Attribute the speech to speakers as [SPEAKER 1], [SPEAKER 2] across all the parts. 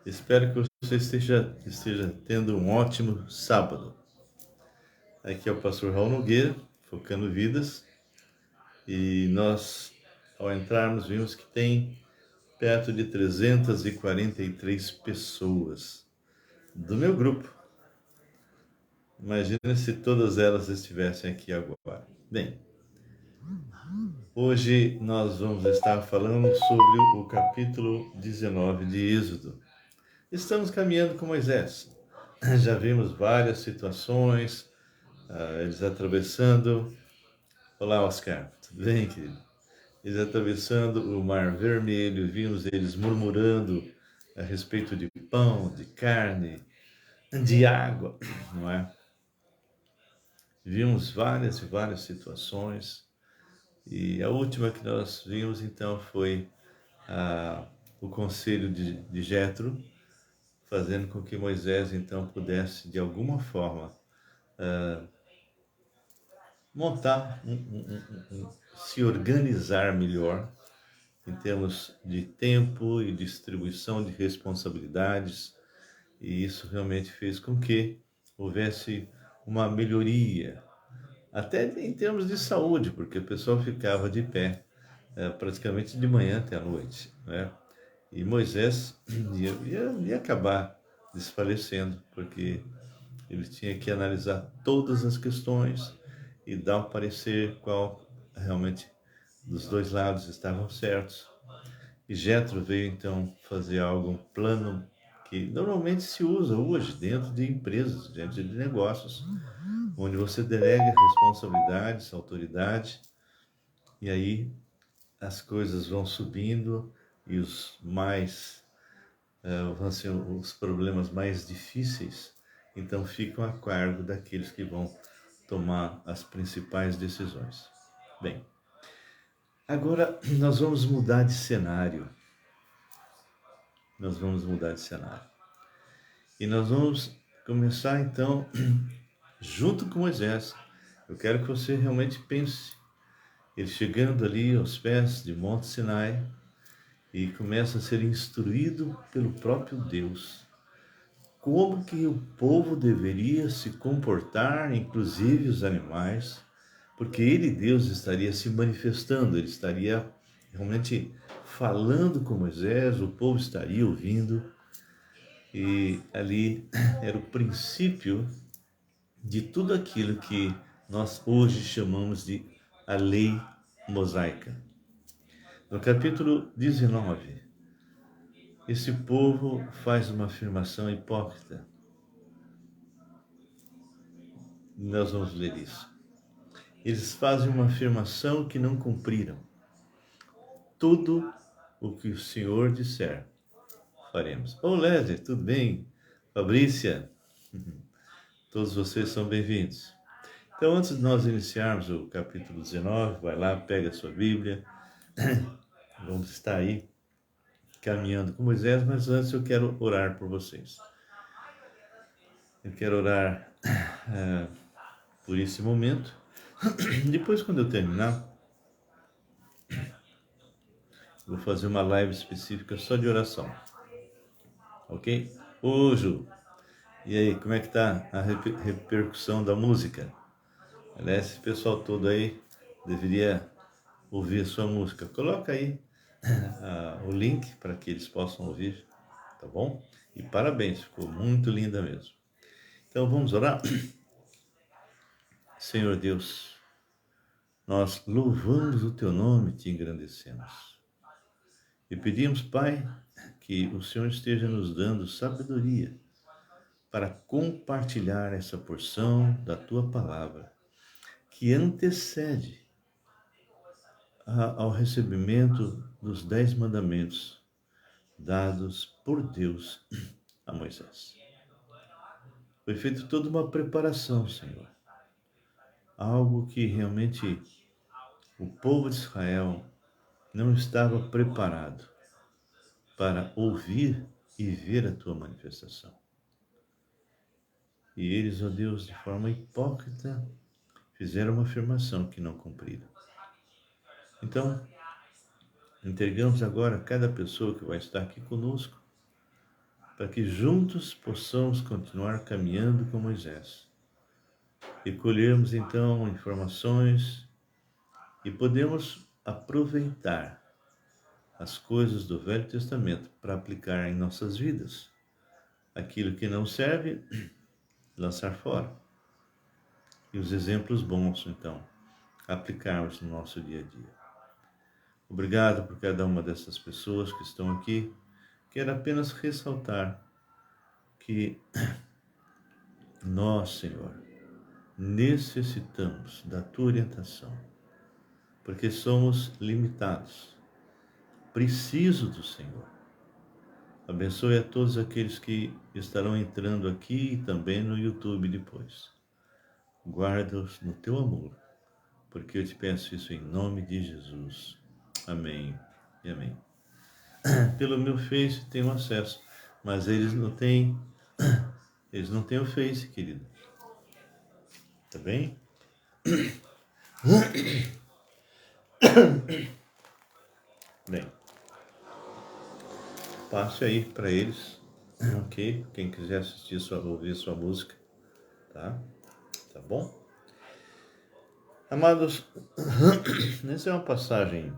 [SPEAKER 1] Espero que você esteja tendo um ótimo sábado. Aqui é o pastor Raul Nogueira, focando vidas, e nós, ao entrarmos, vimos que tem perto de 343 pessoas do meu grupo. Imagina se todas elas estivessem aqui agora. Bem, hoje nós vamos estar falando sobre o capítulo 19 de Êxodo. Estamos caminhando com Moisés. Já vimos várias situações, eles atravessando. Olá, Oscar, tudo bem, querido? Eles atravessando o Mar Vermelho, vimos eles murmurando a respeito de pão, de carne, de água, não é? Vimos várias e várias situações, e a última que nós vimos então foi o conselho de Jetro, fazendo com que Moisés então pudesse de alguma forma montar, se organizar melhor em termos de tempo e distribuição de responsabilidades, e isso realmente fez com que houvesse uma melhoria, até em termos de saúde, porque o pessoal ficava de pé praticamente de manhã até a noite, né? E Moisés ia acabar desfalecendo, porque ele tinha que analisar todas as questões e dar um parecer qual realmente dos dois lados estavam certos. E Jetro veio então fazer algo, um plano que normalmente se usa hoje dentro de empresas, dentro de negócios, onde você delega responsabilidades, autoridade, e aí as coisas vão subindo e os problemas mais difíceis, então ficam a cargo daqueles que vão tomar as principais decisões. Bem, agora nós vamos mudar de cenário. Nós vamos mudar de cenário. E nós vamos começar então, junto com Moisés. Eu quero que você realmente pense. Ele chegando ali aos pés de Monte Sinai e começa a ser instruído pelo próprio Deus. Como que o povo deveria se comportar, inclusive os animais, porque ele, Deus, estaria se manifestando, ele estaria realmente falando com Moisés, o povo estaria ouvindo, e ali era o princípio de tudo aquilo que nós hoje chamamos de a lei mosaica. No capítulo 19, esse povo faz uma afirmação hipócrita. Nós vamos ler isso. Eles fazem uma afirmação que não cumpriram. Tudo o que o Senhor disser, faremos. Ô, Lézer, tudo bem? Fabrícia, todos vocês são bem-vindos. Então, antes de nós iniciarmos o capítulo 19, vai lá, pega a sua Bíblia. Vamos estar aí caminhando com Moisés, mas antes eu quero orar por vocês. Eu quero orar por esse momento. Depois, quando eu terminar, vou fazer uma live específica só de oração. Ok? Ô, Ju, e aí, como é que tá a repercussão da música? Aliás, esse pessoal todo aí deveria ouvir a sua música. Coloca aí o link para que eles possam ouvir, tá bom? E parabéns, ficou muito linda mesmo. Então vamos orar? Senhor Deus, nós louvamos o teu nome e te engrandecemos. E pedimos, Pai, que o Senhor esteja nos dando sabedoria para compartilhar essa porção da tua palavra, que antecede ao recebimento dos 10 mandamentos dados por Deus a Moisés. Foi feita toda uma preparação, Senhor. Algo que realmente o povo de Israel não estava preparado para ouvir e ver a tua manifestação. E eles, ó Deus, de forma hipócrita, fizeram uma afirmação que não cumpriram. Então, entregamos agora a cada pessoa que vai estar aqui conosco, para que juntos possamos continuar caminhando com Moisés e colhermos então informações e podemos aproveitar as coisas do Velho Testamento para aplicar em nossas vidas. Aquilo que não serve, lançar fora. E os exemplos bons, então, aplicarmos no nosso dia a dia. Obrigado por cada uma dessas pessoas que estão aqui. Quero apenas ressaltar que nós, Senhor, necessitamos da Tua orientação, porque somos limitados. Preciso do Senhor. Abençoe a todos aqueles que estarão entrando aqui e também no YouTube depois. Guarda-os no Teu amor, porque eu te peço isso em nome de Jesus. Amém e amém. Pelo meu Face tenho acesso, mas eles não têm o Face, querido. Tá bem? Bem, passe aí para eles, ok? Quem quiser assistir, ouvir sua música, tá? Tá bom? Amados, essa é uma passagem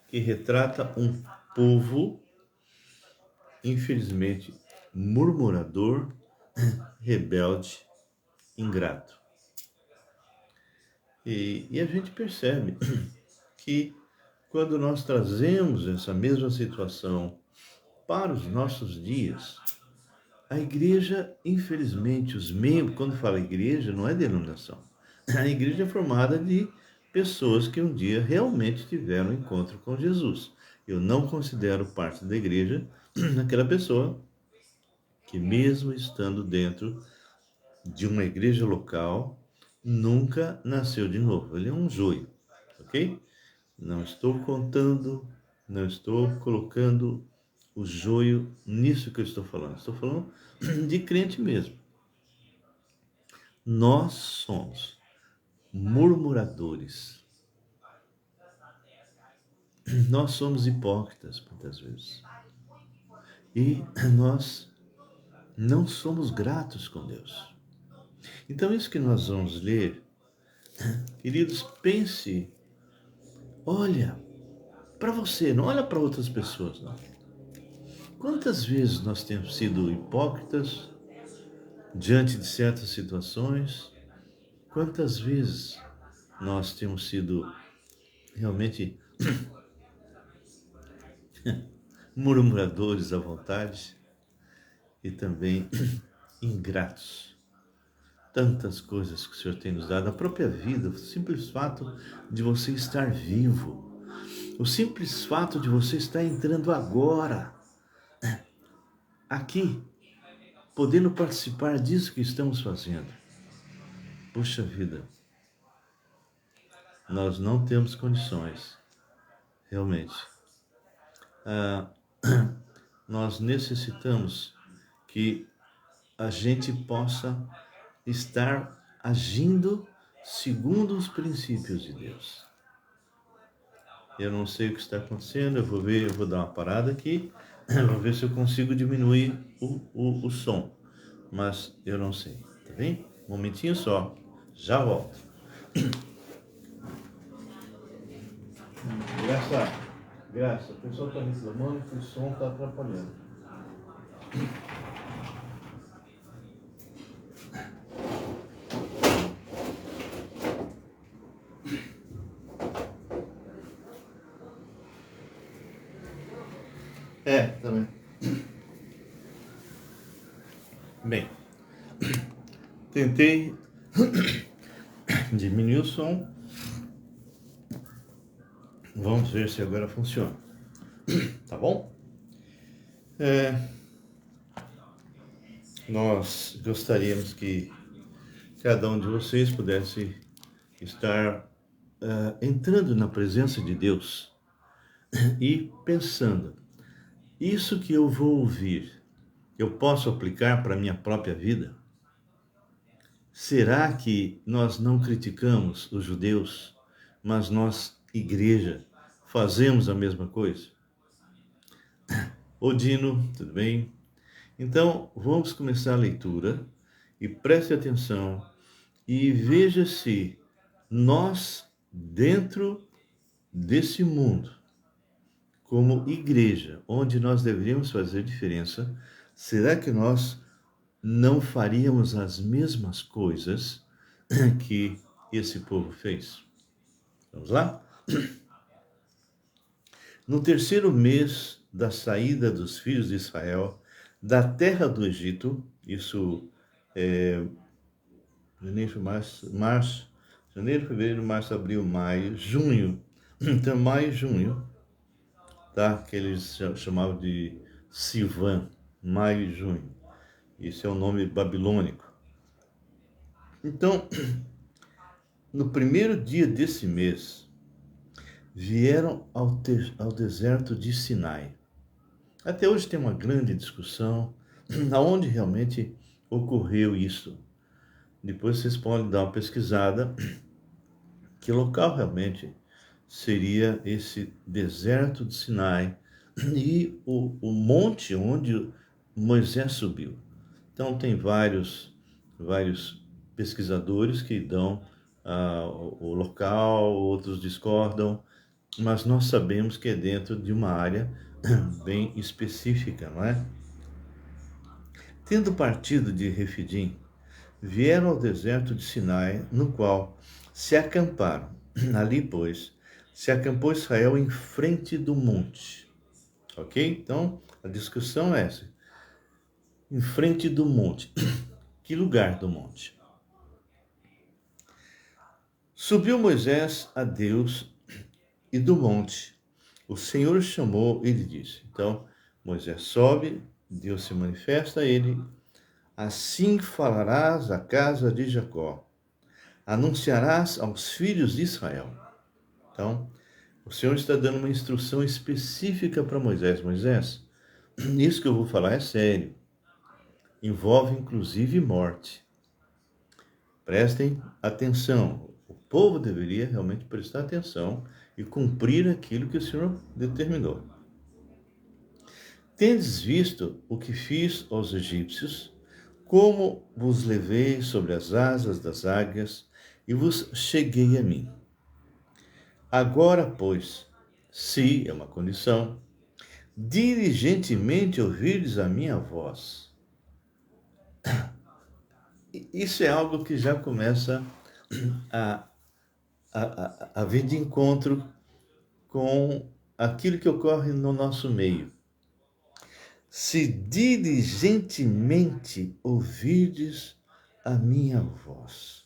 [SPEAKER 1] que retrata um povo, infelizmente, murmurador, rebelde, ingrato. E a gente percebe que quando nós trazemos essa mesma situação para os nossos dias, a igreja, infelizmente, os membros, quando fala igreja, não é denominação. A igreja é formada de pessoas que um dia realmente tiveram um encontro com Jesus. Eu não considero parte da igreja aquela pessoa que, mesmo estando dentro de uma igreja local, nunca nasceu de novo. Ele é um joio, ok? Não estou contando, não estou colocando o joio nisso que eu estou falando. Estou falando de crente mesmo. Nós somos murmuradores. Nós somos hipócritas, muitas vezes. E nós não somos gratos com Deus. Então, isso que nós vamos ler, queridos, pense, olha para você, não olha para outras pessoas, não. Quantas vezes nós temos sido hipócritas diante de certas situações? Quantas vezes nós temos sido realmente murmuradores à vontade e também ingratos? Tantas coisas que o Senhor tem nos dado, a própria vida, o simples fato de você estar vivo, o simples fato de você estar entrando agora, aqui, podendo participar disso que estamos fazendo. Puxa vida, nós não temos condições, realmente. Nós necessitamos que a gente possa estar agindo segundo os princípios de Deus. Eu não sei o que está acontecendo, eu vou dar uma parada aqui, vou ver se eu consigo diminuir o som, mas eu não sei, tá bem? Um momentinho só, já volto. Graça, o pessoal está reclamando que o som está atrapalhando. Também. Bem, tentei diminuir o som. Vamos ver se agora funciona. Tá bom? Nós gostaríamos que cada um de vocês pudesse estar entrando na presença de Deus e pensando, isso que eu vou ouvir, eu posso aplicar para a minha própria vida? Será que nós não criticamos os judeus, mas nós, igreja, fazemos a mesma coisa? Odino, tudo bem? Então, vamos começar a leitura e preste atenção e veja se nós, dentro desse mundo, como igreja, onde nós deveríamos fazer diferença, será que nós não faríamos as mesmas coisas que esse povo fez? Vamos lá? No terceiro mês da saída dos filhos de Israel da terra do Egito, isso é janeiro, fevereiro, março, abril, maio, junho. Então, maio e junho, tá? Que eles chamavam de Sivan, maio e junho. Isso é o nome babilônico. Então, no primeiro dia desse mês, vieram ao deserto de Sinai. Até hoje tem uma grande discussão aonde realmente ocorreu isso. Depois vocês podem dar uma pesquisada, que local realmente seria esse deserto de Sinai e o monte onde Moisés subiu. Então tem vários pesquisadores que dão o local, outros discordam, mas nós sabemos que é dentro de uma área bem específica, não é? Tendo partido de Refidim, vieram ao deserto de Sinai, no qual se acamparam. Ali, pois, se acampou Israel em frente do monte. Ok? Então, a discussão é essa. Em frente do monte. Que lugar do monte? Subiu Moisés a Deus e do monte o Senhor chamou e lhe disse. Então, Moisés sobe, Deus se manifesta a ele. Assim falarás à casa de Jacó, anunciarás aos filhos de Israel. Então, o Senhor está dando uma instrução específica para Moisés. Moisés, isso que eu vou falar é sério. Envolve inclusive morte. Prestem atenção. O povo deveria realmente prestar atenção e cumprir aquilo que o Senhor determinou. Tendes visto o que fiz aos egípcios, como vos levei sobre as asas das águias e vos cheguei a mim. Agora, pois, se é uma condição, diligentemente ouvirdes a minha voz. Isso é algo que já começa a, a vir de encontro com aquilo que ocorre no nosso meio. Se diligentemente ouvirdes a minha voz.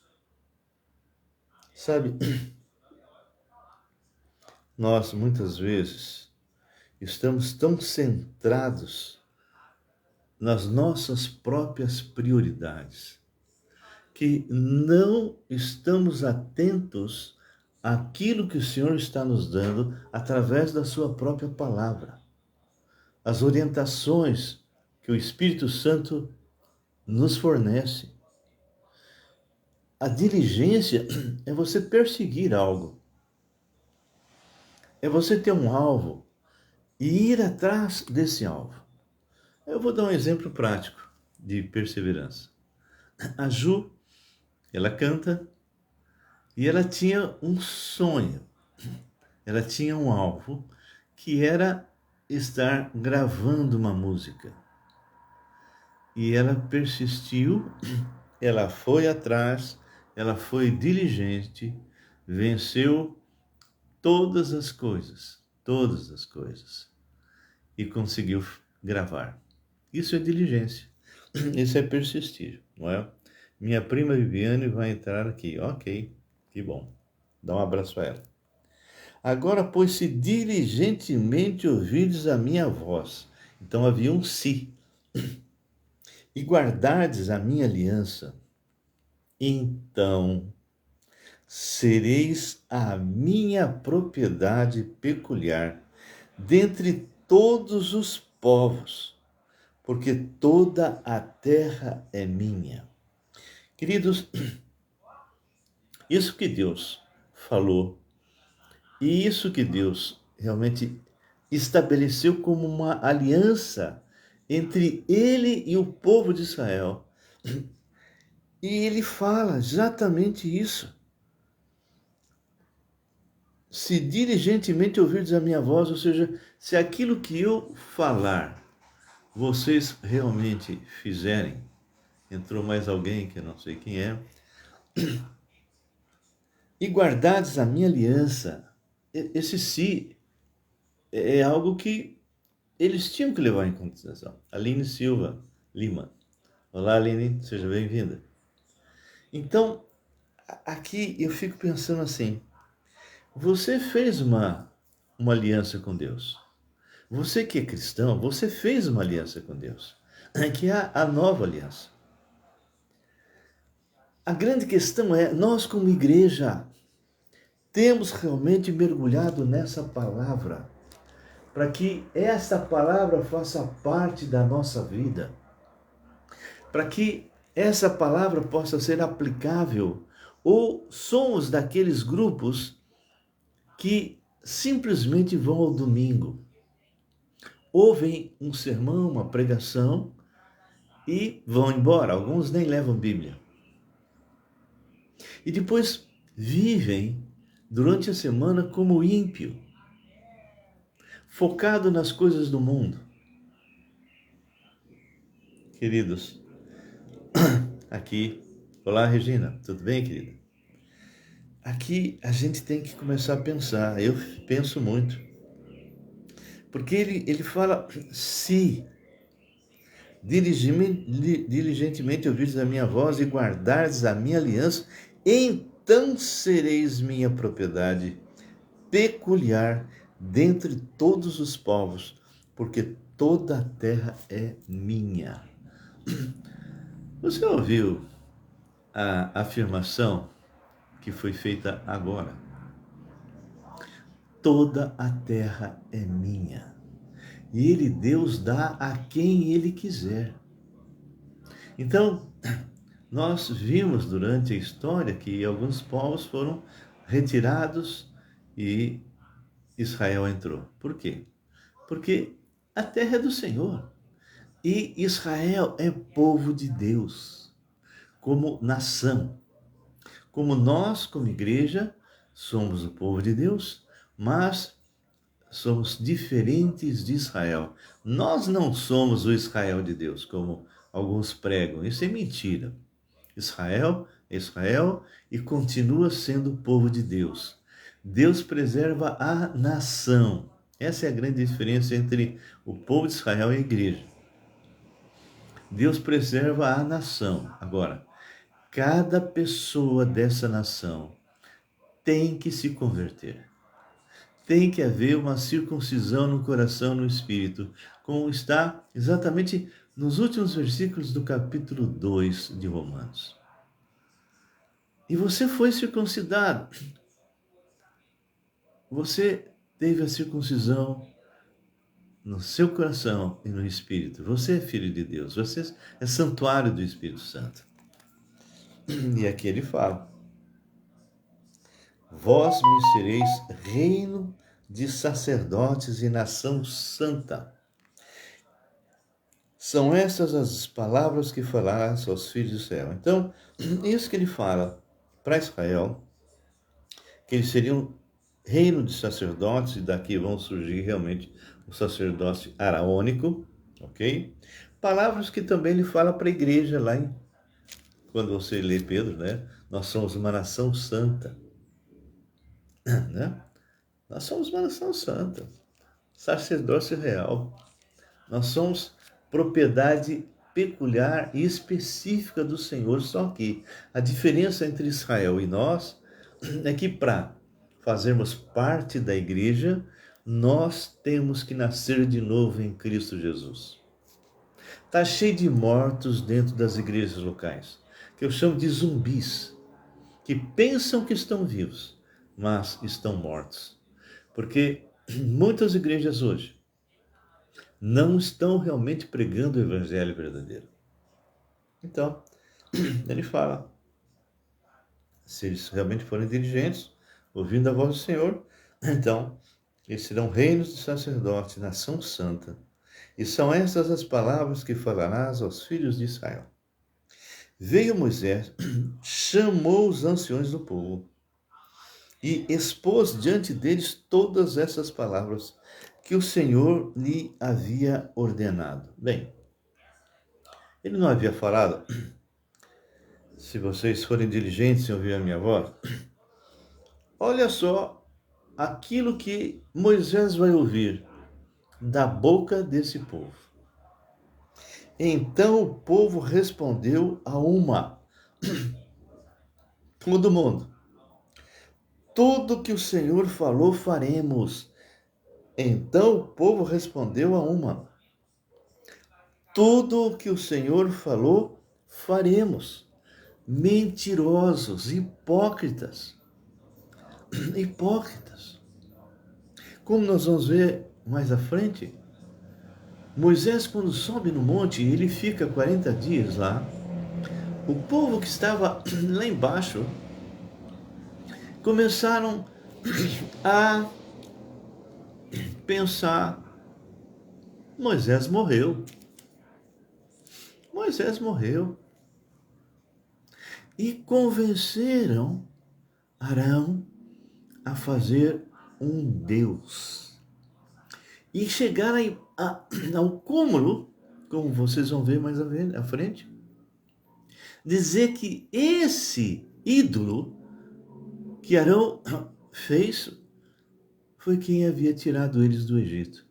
[SPEAKER 1] Sabe, nós muitas vezes estamos tão centrados nas nossas próprias prioridades que não estamos atentos àquilo que o Senhor está nos dando através da sua própria palavra. As orientações que o Espírito Santo nos fornece. A diligência é você perseguir algo. É você ter um alvo e ir atrás desse alvo. Eu vou dar um exemplo prático de perseverança. A Ju, ela canta e ela tinha um sonho. Ela tinha um alvo que era estar gravando uma música. E ela persistiu, ela foi atrás, ela foi diligente, venceu todas as coisas, e conseguiu gravar. Isso é diligência, isso é persistir, não é? Minha prima Viviane vai entrar aqui, ok, que bom, dá um abraço a ela. Agora, pois, se diligentemente ouvirdes a minha voz, então havia um se, e guardardes a minha aliança, então sereis a minha propriedade peculiar dentre todos os povos, porque toda a terra é minha. Queridos, isso que Deus falou e isso que Deus realmente estabeleceu como uma aliança entre ele e o povo de Israel. E ele fala exatamente isso. Se diligentemente ouvirdes a minha voz, ou seja, se aquilo que eu falar, vocês realmente fizerem, entrou mais alguém que eu não sei quem é, e guardardes a minha aliança, esse se é algo que eles tinham que levar em consideração. Aline Silva Lima. Olá, Aline, seja bem-vinda. Então, aqui eu fico pensando assim, você fez uma aliança com Deus. Você que é cristão, você fez uma aliança com Deus, que é a nova aliança. A grande questão é, nós como igreja, temos realmente mergulhado nessa palavra, para que essa palavra faça parte da nossa vida, para que essa palavra possa ser aplicável, ou somos daqueles grupos que simplesmente vão ao domingo, ouvem um sermão, uma pregação e vão embora. Alguns nem levam Bíblia. E depois vivem durante a semana como ímpio, focado nas coisas do mundo. Queridos, aqui, olá Regina, tudo bem, querida? Aqui a gente tem que começar a pensar, eu penso muito, porque ele fala, se diligentemente ouvirdes a minha voz e guardardes a minha aliança, então sereis minha propriedade peculiar dentre todos os povos, porque toda a terra é minha. Você ouviu a afirmação que foi feita agora? Toda a terra é minha. E ele, Deus, dá a quem ele quiser. Então, nós vimos durante a história que alguns povos foram retirados e Israel entrou. Por quê? Porque a terra é do Senhor. E Israel é povo de Deus, como nação. Como nós, como igreja, somos o povo de Deus, mas somos diferentes de Israel. Nós não somos o Israel de Deus, como alguns pregam. Isso é mentira. Israel é Israel e continua sendo o povo de Deus. Deus preserva a nação. Essa é a grande diferença entre o povo de Israel e a igreja. Deus preserva a nação. Agora, cada pessoa dessa nação tem que se converter. Tem que haver uma circuncisão no coração, no espírito, como está exatamente nos últimos versículos do capítulo 2 de Romanos. E você foi circuncidado. Você teve a circuncisão no seu coração e no espírito. Você é filho de Deus. Você é santuário do Espírito Santo. E aqui ele fala: vós me sereis reino de sacerdotes e nação santa. São essas as palavras que falaste aos filhos de Israel. Então, isso que ele fala para Israel, que eles seriam reino de sacerdotes, e daqui vão surgir realmente o sacerdócio araônico, ok? Palavras que também ele fala para a igreja lá quando você lê Pedro, né? Nós somos uma nação santa, né? Nós somos uma nação santa, sacerdócio real. Nós somos propriedade peculiar e específica do Senhor, só que a diferença entre Israel e nós é que para fazermos parte da igreja, nós temos que nascer de novo em Cristo Jesus. Está cheio de mortos dentro das igrejas locais, que eu chamo de zumbis, que pensam que estão vivos, mas estão mortos. Porque muitas igrejas hoje não estão realmente pregando o evangelho verdadeiro. Então, ele fala, se eles realmente forem diligentes, ouvindo a voz do Senhor, então Eles serão reinos de sacerdote, nação santa. E são estas as palavras que falarás aos filhos de Israel. Veio Moisés, chamou os anciões do povo e expôs diante deles todas essas palavras que o Senhor lhe havia ordenado. Bem, ele não havia falado, se vocês forem diligentes em ouvir a minha voz, olha só aquilo que Moisés vai ouvir da boca desse povo. Então o povo respondeu a uma. Todo mundo. Tudo que o Senhor falou, faremos. Então o povo respondeu a uma. Tudo o que o Senhor falou, faremos. Mentirosos, hipócritas. Hipócritas. Como nós vamos ver mais à frente, Moisés, quando sobe no monte, ele fica 40 dias lá. O povo que estava lá embaixo começaram a pensar: Moisés morreu. Moisés morreu. E convenceram Arão a fazer um Deus. E chegaram ao cúmulo, como vocês vão ver mais à frente, dizer que esse ídolo que Arão fez foi quem havia tirado eles do Egito.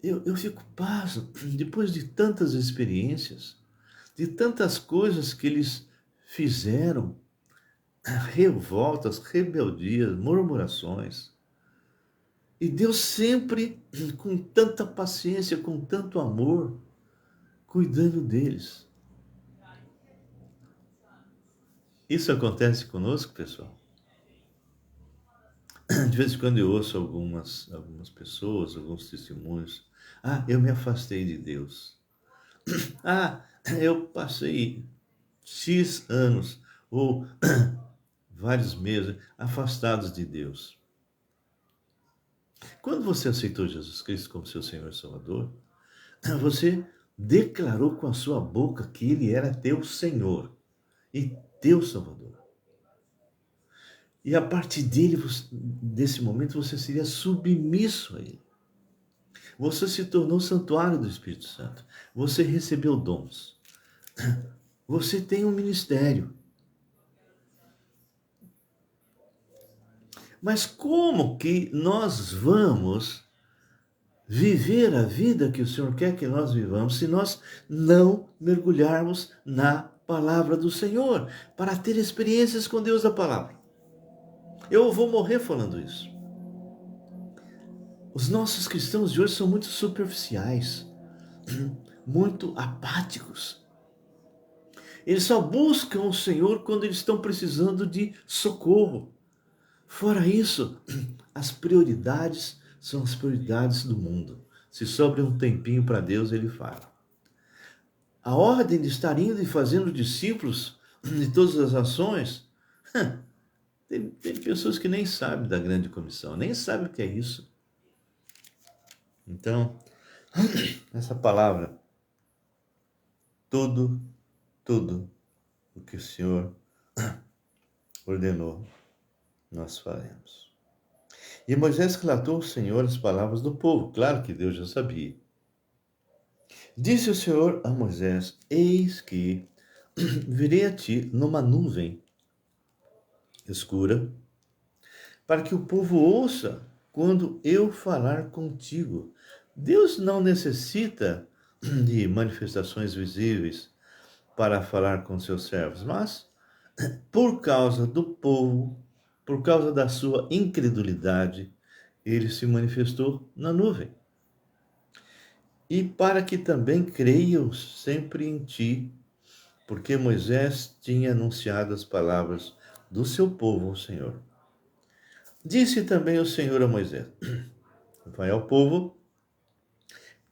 [SPEAKER 1] Eu fico pasmo, depois de tantas experiências, de tantas coisas que eles fizeram, revoltas, rebeldias, murmurações. E Deus sempre, com tanta paciência, com tanto amor, cuidando deles. Isso acontece conosco, pessoal? De vez em quando eu ouço algumas pessoas, alguns testemunhos. Ah, eu me afastei de Deus. Ah, eu passei X anos ou vários meses afastados de Deus. Quando você aceitou Jesus Cristo como seu Senhor e Salvador, você declarou com a sua boca que Ele era teu Senhor e teu Salvador. E a partir desse momento, você seria submisso a Ele. Você se tornou santuário do Espírito Santo. Você recebeu dons. Você tem um ministério. Mas como que nós vamos viver a vida que o Senhor quer que nós vivamos se nós não mergulharmos na palavra do Senhor, para ter experiências com Deus da palavra? Eu vou morrer falando isso. Os nossos cristãos de hoje são muito superficiais, muito apáticos. Eles só buscam o Senhor quando eles estão precisando de socorro. Fora isso, as prioridades são as prioridades do mundo. Se sobra um tempinho para Deus, Ele fala. A ordem de estar indo e fazendo discípulos de todas as ações, tem pessoas que nem sabem da grande comissão, nem sabem o que é isso. Então, essa palavra, tudo o que o Senhor ordenou, nós faremos. E Moisés relatou ao Senhor as palavras do povo. Claro que Deus já sabia. Disse o Senhor a Moisés: eis que virei a ti numa nuvem escura, para que o povo ouça quando eu falar contigo. Deus não necessita de manifestações visíveis para falar com seus servos, mas por causa do povo, por causa da sua incredulidade, ele se manifestou na nuvem. E para que também creiam sempre em ti, porque Moisés tinha anunciado as palavras do seu povo ao Senhor. Disse também o Senhor a Moisés: vai ao povo,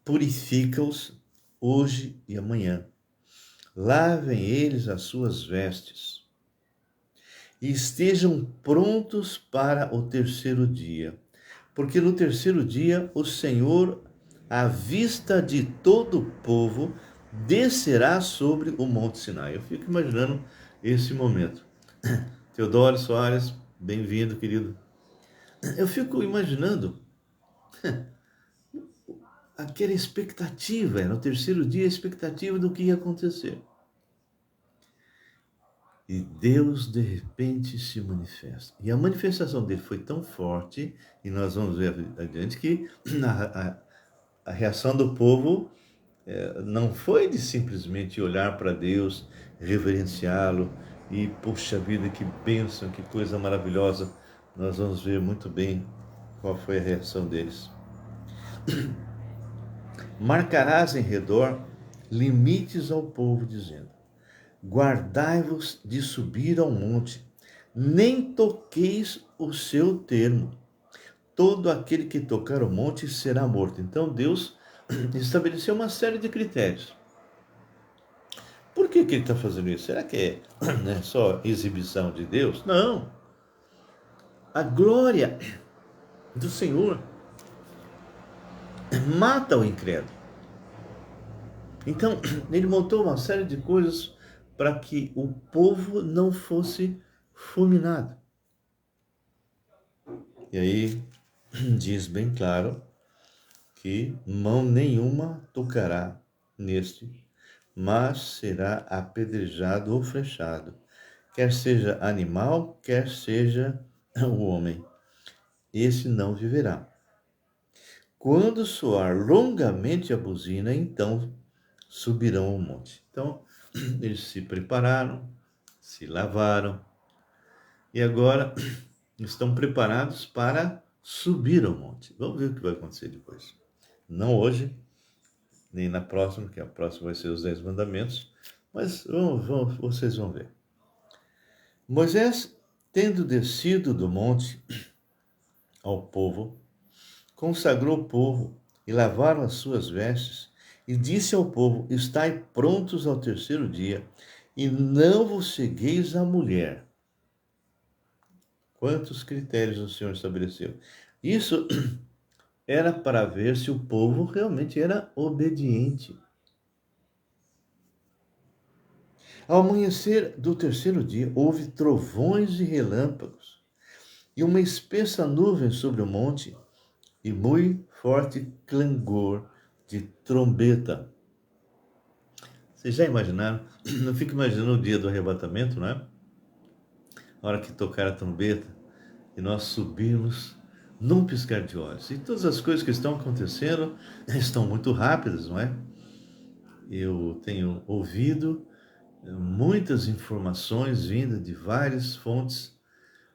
[SPEAKER 1] purifica-os hoje e amanhã. Lavem eles as suas vestes e estejam prontos para o terceiro dia. Porque no terceiro dia o Senhor, à vista de todo o povo, descerá sobre o Monte Sinai. Eu fico imaginando esse momento. Teodoro Soares, bem-vindo, querido. Eu fico imaginando aquela expectativa, no terceiro dia, a expectativa do que ia acontecer. E Deus, de repente, se manifesta. E a manifestação dele foi tão forte, e nós vamos ver adiante, que a reação do povo não foi de simplesmente olhar para Deus, reverenciá-lo, e, poxa vida, que bênção, que coisa maravilhosa. Nós vamos ver muito bem qual foi a reação deles. Marcarás em redor limites ao povo, dizendo: guardai-vos de subir ao monte, nem toqueis o seu termo. Todo aquele que tocar o monte será morto. Então Deus estabeleceu uma série de critérios. Por que ele está fazendo isso? Será que é só exibição de Deus? Não. A glória do Senhor mata o incrédulo. Então, ele montou uma série de coisas para que o povo não fosse fulminado. E aí, diz bem claro que mão nenhuma tocará neste, mas será apedrejado ou flechado, quer seja animal, quer seja o homem. Esse não viverá. Quando soar longamente a buzina, então subirão ao monte. Então, eles se prepararam, se lavaram, e agora estão preparados para subir ao monte. Vamos ver o que vai acontecer depois. Não hoje, nem na próxima, que a próxima vai ser os 10 mandamentos, mas vocês vão ver. Moisés, tendo descido do monte ao povo, consagrou o povo e lavaram as suas vestes, e disse ao povo: estai prontos ao terceiro dia, e não vos chegueis à mulher. Quantos critérios o Senhor estabeleceu? Isso era para ver se o povo realmente era obediente. Ao amanhecer do terceiro dia, houve trovões e relâmpagos, e uma espessa nuvem sobre o monte, e muito forte clangor de trombeta. Vocês já imaginaram? Eu fico imaginando o dia do arrebatamento, não é? A hora que tocar a trombeta e nós subimos num piscar de olhos. E todas as coisas que estão acontecendo estão muito rápidas, não é? Eu tenho ouvido muitas informações vindas de várias fontes,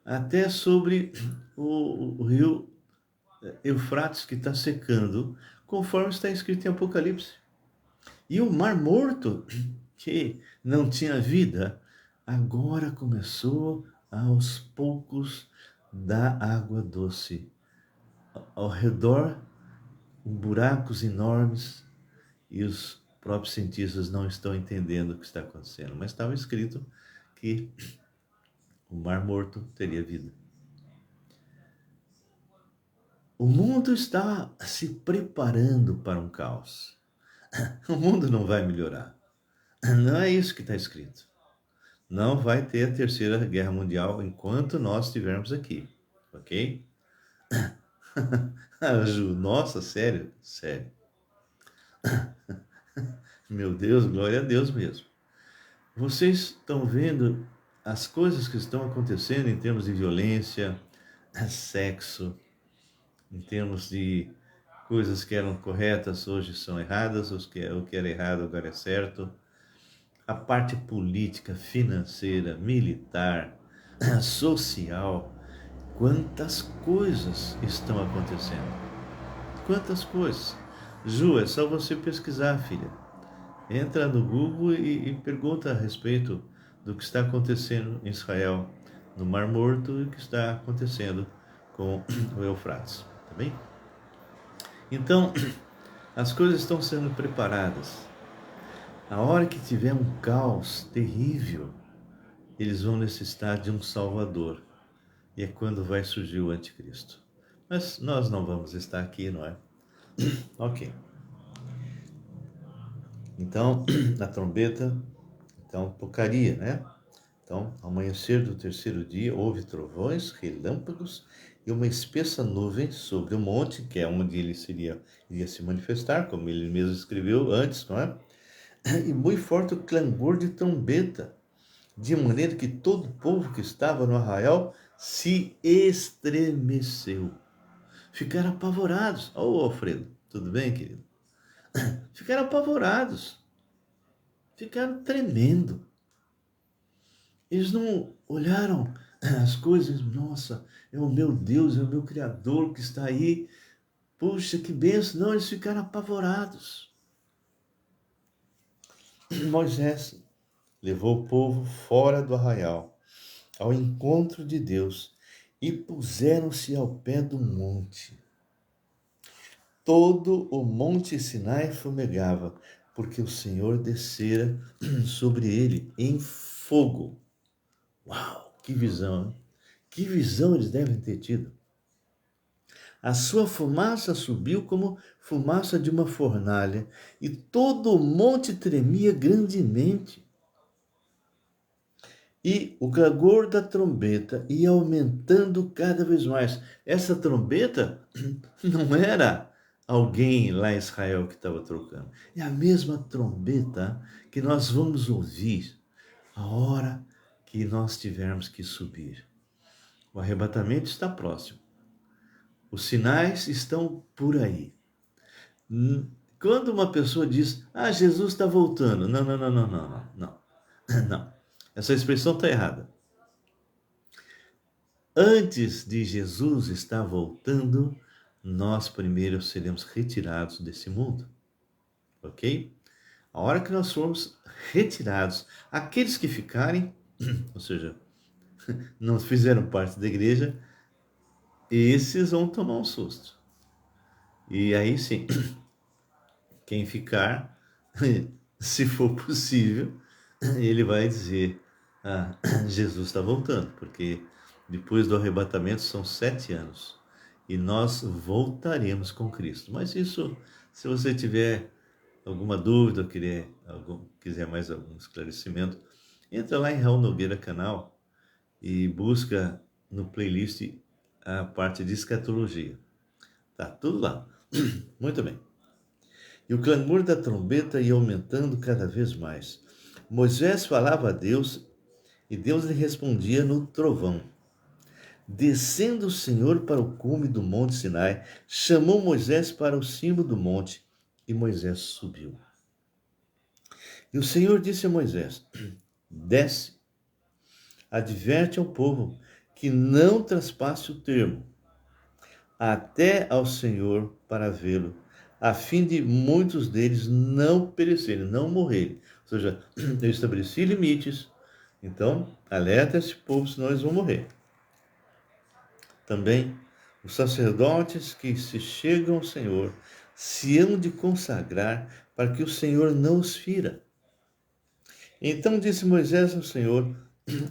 [SPEAKER 1] até sobre o rio Eufrates que está secando, conforme está escrito em Apocalipse. E o Mar Morto, que não tinha vida, agora começou aos poucos dar água doce. Ao redor, buracos enormes, e os próprios cientistas não estão entendendo o que está acontecendo. Mas estava escrito que o Mar Morto teria vida. O mundo está se preparando para um caos. O mundo não vai melhorar. Não é isso que está escrito. Não vai ter a terceira guerra mundial enquanto nós estivermos aqui, ok? Ju, nossa, sério? Sério. Meu Deus, glória a Deus mesmo. Vocês estão vendo as coisas que estão acontecendo em termos de violência, sexo, em termos de coisas que eram corretas hoje são erradas, o que era errado agora é certo. A parte política, financeira, militar, social, quantas coisas estão acontecendo. Quantas coisas. Ju, é só você pesquisar, filha. Entra no Google e pergunta a respeito do que está acontecendo em Israel, no Mar Morto, e o que está acontecendo com o Eufrates, tá bem? Então, as coisas estão sendo preparadas. A hora que tiver um caos terrível, eles vão necessitar de um Salvador. E é quando vai surgir o anticristo. Mas nós não vamos estar aqui, não é? Ok. Então, a trombeta, então, tocaria, né? Então, ao amanhecer do terceiro dia, houve trovões, relâmpagos e uma espessa nuvem sobre o monte, que é onde ele iria se manifestar, como ele mesmo escreveu antes, não é? E muito forte o clangor de trombeta, de maneira que todo o povo que estava no arraial se estremeceu. Ficaram apavorados. Ô, Alfredo, tudo bem, querido? Ficaram apavorados. Ficaram tremendo. Eles não olharam as coisas, nossa, é o meu Deus, é o meu Criador que está aí. Puxa, que benção. Não, eles ficaram apavorados. Moisés levou o povo fora do arraial, ao encontro de Deus, e puseram-se ao pé do monte. Todo o monte Sinai fumegava, porque o Senhor descera sobre ele em fogo. Uau, que visão, hein? Que visão eles devem ter tido. A sua fumaça subiu como fumaça de uma fornalha, e todo o monte tremia grandemente. E o clangor da trombeta ia aumentando cada vez mais. Essa trombeta não era alguém lá em Israel que estava trocando. É a mesma trombeta que nós vamos ouvir a hora que nós tivermos que subir. O arrebatamento está próximo. Os sinais estão por aí. Quando uma pessoa diz, Jesus está voltando. Não, não, não, não, não, não, não. Não. Essa expressão está errada. Antes de Jesus estar voltando, nós primeiro seremos retirados desse mundo. Ok? A hora que nós formos retirados, aqueles que ficarem, ou seja, não fizeram parte da igreja, esses vão tomar um susto. E aí sim, quem ficar, se for possível, ele vai dizer, Jesus está voltando, porque depois do arrebatamento são 7 anos e nós voltaremos com Cristo. Mas isso, se você tiver alguma dúvida, quiser mais algum esclarecimento, entra lá em Raul Nogueira Canal e busca no playlist a parte de escatologia. Tá tudo lá. Muito bem. E o clamor da trombeta ia aumentando cada vez mais. Moisés falava a Deus e Deus lhe respondia no trovão. Descendo o Senhor para o cume do monte Sinai, chamou Moisés para o cimo do monte, e Moisés subiu. E o Senhor disse a Moisés: Desce, adverte ao povo que não traspasse o termo, até ao Senhor para vê-lo, a fim de muitos deles não perecerem, não morrerem. Ou seja, eu estabeleci limites, então alerta esse povo, senão eles vão morrer. Também os sacerdotes que se chegam ao Senhor se hão de consagrar para que o Senhor não os fira. Então disse Moisés ao Senhor: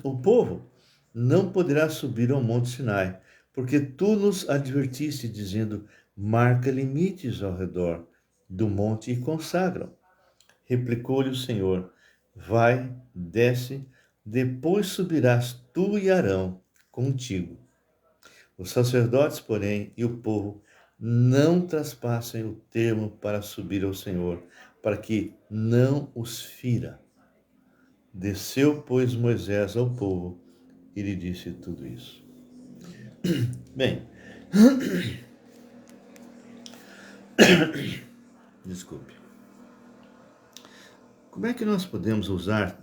[SPEAKER 1] O povo não poderá subir ao monte Sinai, porque tu nos advertiste, dizendo: marca limites ao redor do monte e consagram. Replicou-lhe o Senhor: vai, desce, depois subirás tu e Arão contigo. Os sacerdotes, porém, e o povo não traspassem o termo para subir ao Senhor, para que não os fira. Desceu, pois, Moisés ao povo e lhe disse tudo isso. Bem, desculpe. Como é que nós podemos usar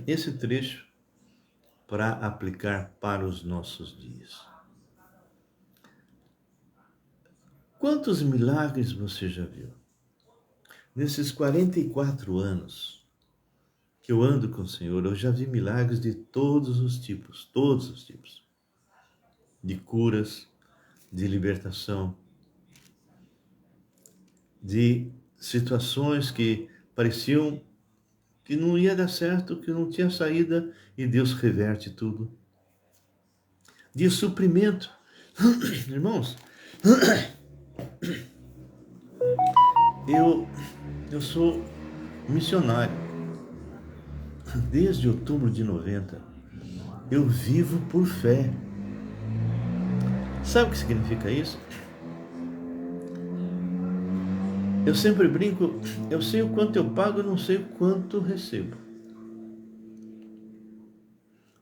[SPEAKER 1] esse trecho para aplicar para os nossos dias? Quantos milagres você já viu? Nesses 44 anos que eu ando com o Senhor, eu já vi milagres de todos os tipos, de curas, de libertação, de situações que pareciam que não ia dar certo, que não tinha saída, e Deus reverte tudo. De suprimento. Irmãos, eu sou missionário. Desde outubro de 90, eu vivo por fé. Sabe o que significa isso? Eu sempre brinco, eu sei o quanto eu pago, eu não sei o quanto recebo.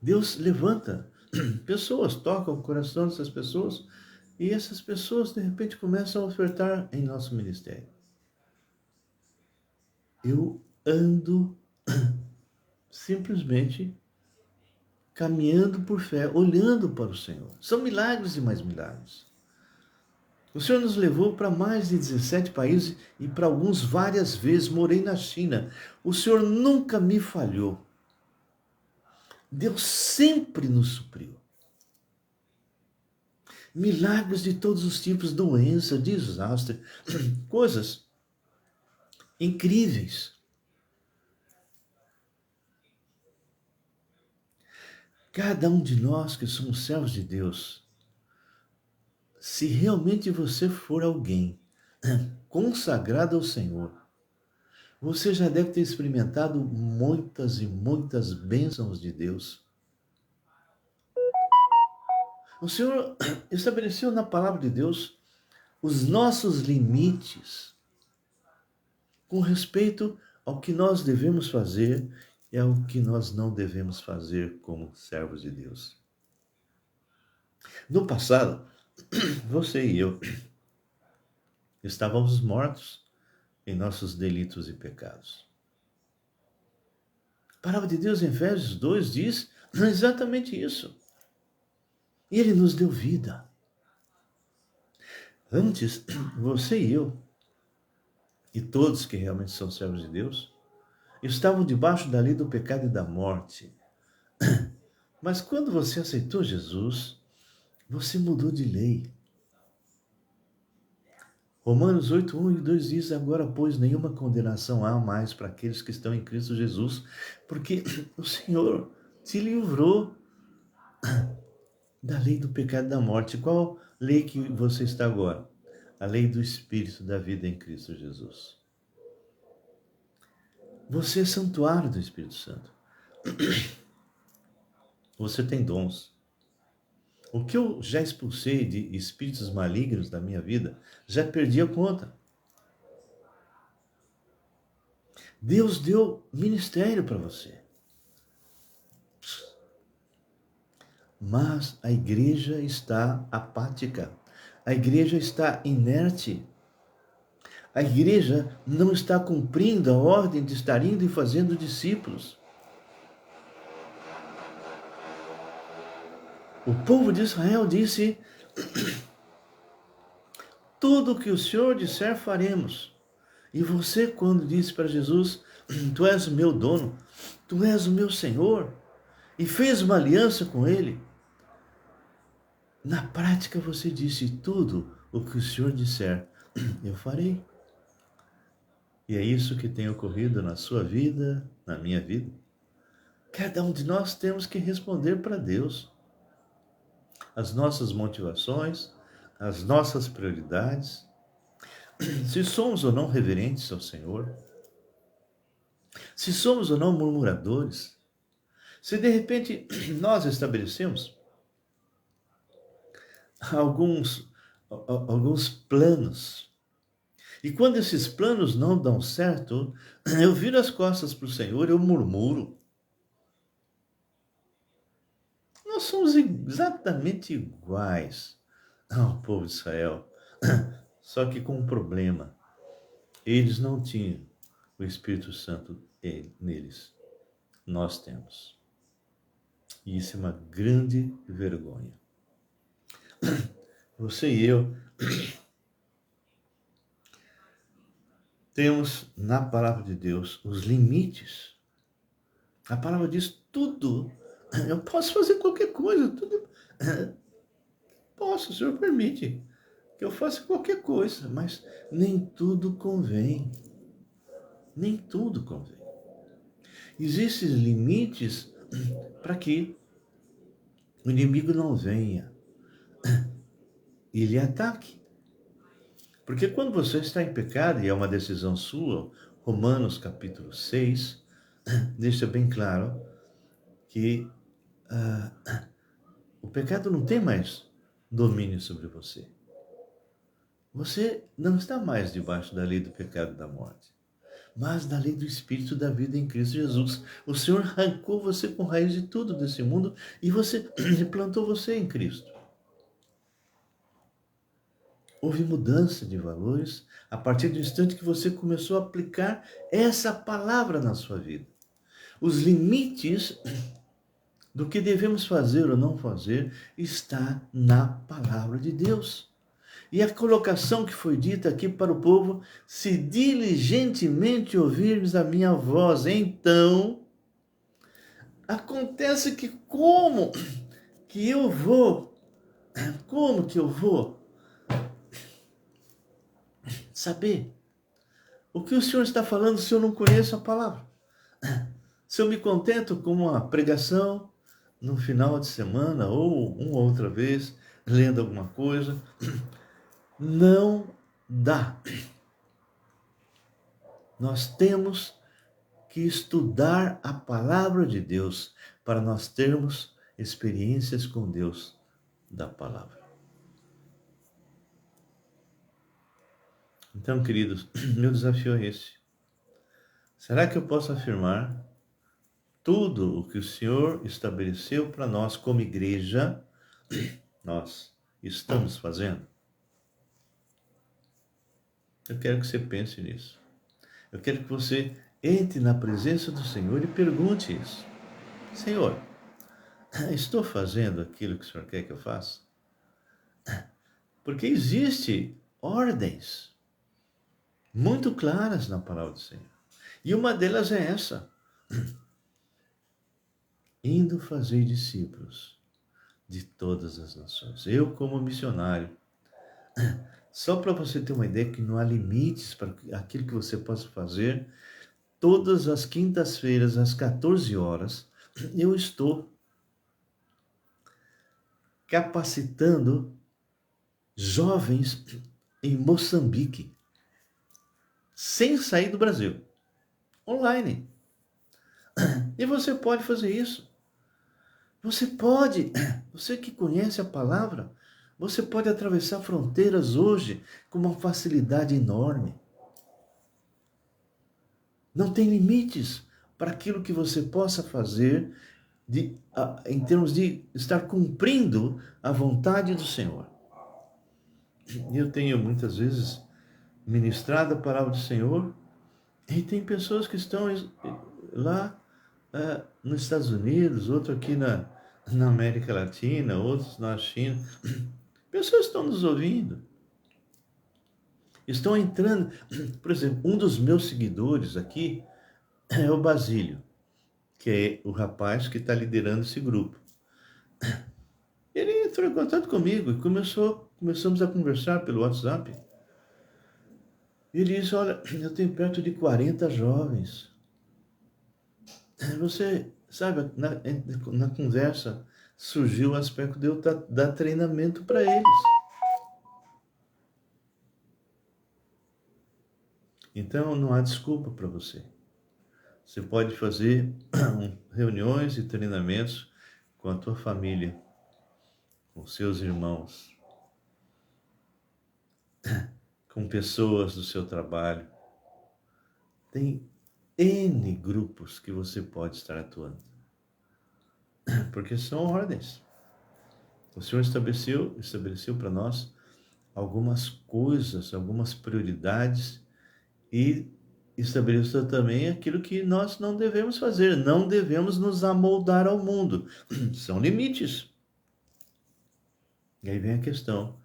[SPEAKER 1] Deus levanta pessoas, toca o coração dessas pessoas, e essas pessoas de repente começam a ofertar em nosso ministério. Eu ando simplesmente caminhando por fé, olhando para o Senhor. São milagres e mais milagres. O Senhor nos levou para mais de 17 países e para alguns várias vezes. Morei na China. O Senhor nunca me falhou. Deus sempre nos supriu. Milagres de todos os tipos, doença, desastre, coisas incríveis. Cada um de nós que somos servos de Deus, se realmente você for alguém consagrado ao Senhor, você já deve ter experimentado muitas e muitas bênçãos de Deus. O Senhor estabeleceu na palavra de Deus os nossos limites com respeito ao que nós devemos fazer e ao que nós não devemos fazer como servos de Deus. No passado, você e eu estávamos mortos em nossos delitos e pecados. A palavra de Deus em Efésios 2 diz exatamente isso. E Ele nos deu vida. Antes, você e eu, e todos que realmente são servos de Deus, estavam debaixo da lei do pecado e da morte. Mas quando você aceitou Jesus, você mudou de lei. Romanos 8, 1 e 2 diz: agora, pois, nenhuma condenação há mais para aqueles que estão em Cristo Jesus, porque o Senhor te livrou da lei do pecado e da morte. Qual lei que você está agora? A lei do Espírito da vida em Cristo Jesus. Você é santuário do Espírito Santo. Você tem dons. O que eu já expulsei de espíritos malignos da minha vida, já perdi a conta. Deus deu ministério para você. Mas a igreja está apática. A igreja está inerte. A igreja não está cumprindo a ordem de estar indo e fazendo discípulos. O povo de Israel disse: tudo o que o Senhor disser faremos. E você, quando disse para Jesus: tu és o meu dono, tu és o meu Senhor, e fez uma aliança com Ele, na prática você disse: tudo o que o Senhor disser, eu farei. E é isso que tem ocorrido na sua vida, na minha vida. Cada um de nós temos que responder para Deus as nossas motivações, as nossas prioridades, se somos ou não reverentes ao Senhor, se somos ou não murmuradores, se de repente nós estabelecemos alguns planos, e quando esses planos não dão certo, eu viro as costas para o Senhor, eu murmuro. Nós somos exatamente iguais ao povo de Israel, só que com um problema. Eles não tinham o Espírito Santo neles. Nós temos. E isso é uma grande vergonha. Você e eu temos na palavra de Deus os limites. A palavra diz tudo. Eu posso fazer qualquer coisa, tudo. Posso, o Senhor permite que eu faça qualquer coisa, mas nem tudo convém. Nem tudo convém. Existem limites para que o inimigo não venha e lhe ataque. Porque quando você está em pecado, e é uma decisão sua, Romanos capítulo 6 deixa bem claro que o pecado não tem mais domínio sobre você. Você não está mais debaixo da lei do pecado e da morte, mas da lei do Espírito da vida em Cristo Jesus. O Senhor arrancou você com raiz de tudo desse mundo e você plantou você em Cristo. Houve mudança de valores a partir do instante que você começou a aplicar essa palavra na sua vida. Os limites do que devemos fazer ou não fazer está na palavra de Deus. E a colocação que foi dita aqui para o povo, se diligentemente ouvirmos a minha voz, então acontece que como que eu vou saber o que o Senhor está falando se eu não conheço a palavra? Se eu me contento com uma pregação no final de semana ou uma outra vez, lendo alguma coisa, não dá. Nós temos que estudar a palavra de Deus para nós termos experiências com Deus da palavra. Então, queridos, meu desafio é esse. Será que eu posso afirmar tudo o que o Senhor estabeleceu para nós como igreja, nós estamos fazendo? Eu quero que você pense nisso. Eu quero que você entre na presença do Senhor e pergunte isso. Senhor, estou fazendo aquilo que o Senhor quer que eu faça? Porque existe ordens muito claras na palavra do Senhor. E uma delas é essa: indo fazer discípulos de todas as nações. Eu, como missionário, só para você ter uma ideia que não há limites para aquilo que você possa fazer, todas as quintas-feiras, às 14 horas, eu estou capacitando jovens em Moçambique, sem sair do Brasil, online. E você pode fazer isso. Você que conhece a palavra, você pode atravessar fronteiras hoje com uma facilidade enorme. Não tem limites para aquilo que você possa fazer em termos de estar cumprindo a vontade do Senhor. Eu tenho muitas vezes ministrado a palavra do Senhor e tem pessoas que estão lá nos Estados Unidos, outro aqui na América Latina, outros na China. Pessoas estão nos ouvindo, estão entrando. Por exemplo, um dos meus seguidores aqui é o Basílio, que é o rapaz que está liderando esse grupo. Ele entrou em contato comigo e começamos a conversar pelo WhatsApp. Ele disse: olha, eu tenho perto de 40 jovens. Você sabe, na conversa surgiu o aspecto de eu dar treinamento para eles. Então não há desculpa para você. Você pode fazer reuniões e treinamentos com a tua família, com seus irmãos, com pessoas do seu trabalho. Tem N grupos que você pode estar atuando. Porque são ordens. O Senhor estabeleceu para nós algumas coisas, algumas prioridades e estabeleceu também aquilo que nós não devemos fazer. Não devemos nos amoldar ao mundo. São limites. E aí vem a questão: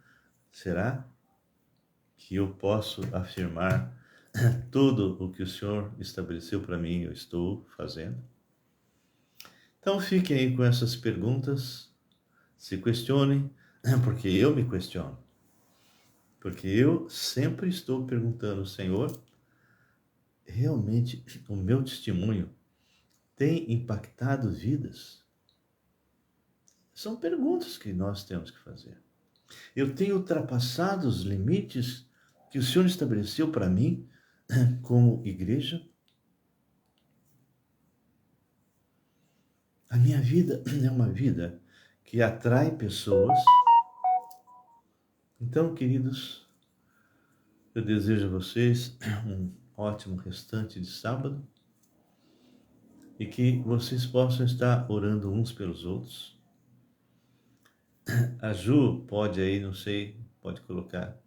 [SPEAKER 1] será que eu posso afirmar tudo o que o Senhor estabeleceu para mim eu estou fazendo? Então fiquem aí com essas perguntas, se questionem, porque eu me questiono. Porque eu sempre estou perguntando: Senhor, realmente o meu testemunho tem impactado vidas? São perguntas que nós temos que fazer. Eu tenho ultrapassado os limites que o Senhor estabeleceu para mim como igreja? A minha vida é uma vida que atrai pessoas. Então, queridos, eu desejo a vocês um ótimo restante de sábado e que vocês possam estar orando uns pelos outros. A Ju pode aí, não sei, pode colocar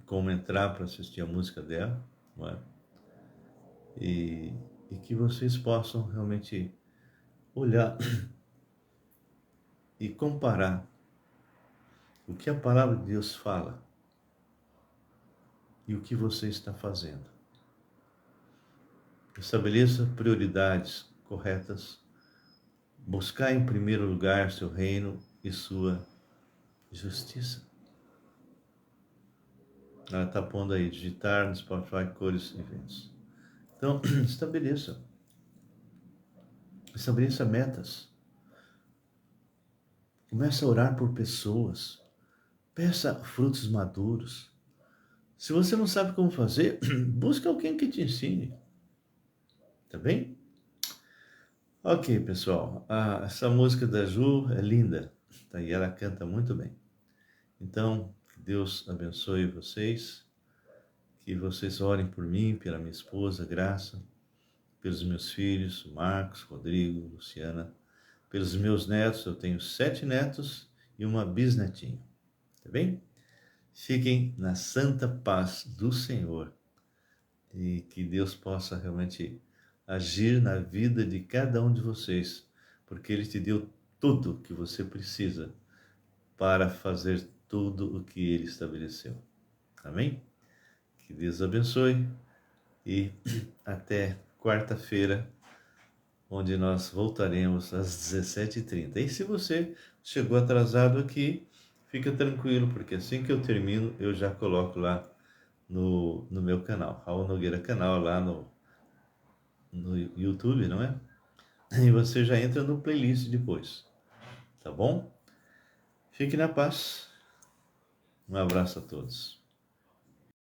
[SPEAKER 1] como entrar para assistir a música dela, não é? E que vocês possam realmente olhar e comparar o que a palavra de Deus fala e o que você está fazendo. Estabeleça prioridades corretas, buscar em primeiro lugar seu reino e sua justiça. Ela está pondo aí, digitar no Spotify, cores e eventos. Então, estabeleça metas. Comece a orar por pessoas. Peça frutos maduros. Se você não sabe como fazer, busque alguém que te ensine. Tá bem? Ok, pessoal. Essa música da Ju é linda. Tá? E ela canta muito bem. Então, que Deus abençoe vocês. Que vocês orem por mim, pela minha esposa, Graça, pelos meus filhos, Marcos, Rodrigo, Luciana, pelos meus netos. Eu tenho 7 netos e uma bisnetinha. Tá bem? Fiquem na santa paz do Senhor e que Deus possa realmente agir na vida de cada um de vocês, porque Ele te deu tudo o que você precisa para fazer tudo o que Ele estabeleceu. Amém? Que Deus abençoe e até quarta-feira, onde nós voltaremos às 17h30. E se você chegou atrasado aqui, fica tranquilo, porque assim que eu termino, eu já coloco lá no meu canal, Raul Nogueira Canal, lá no YouTube, não é? E você já entra no playlist depois, tá bom? Fique na paz. Um abraço a todos.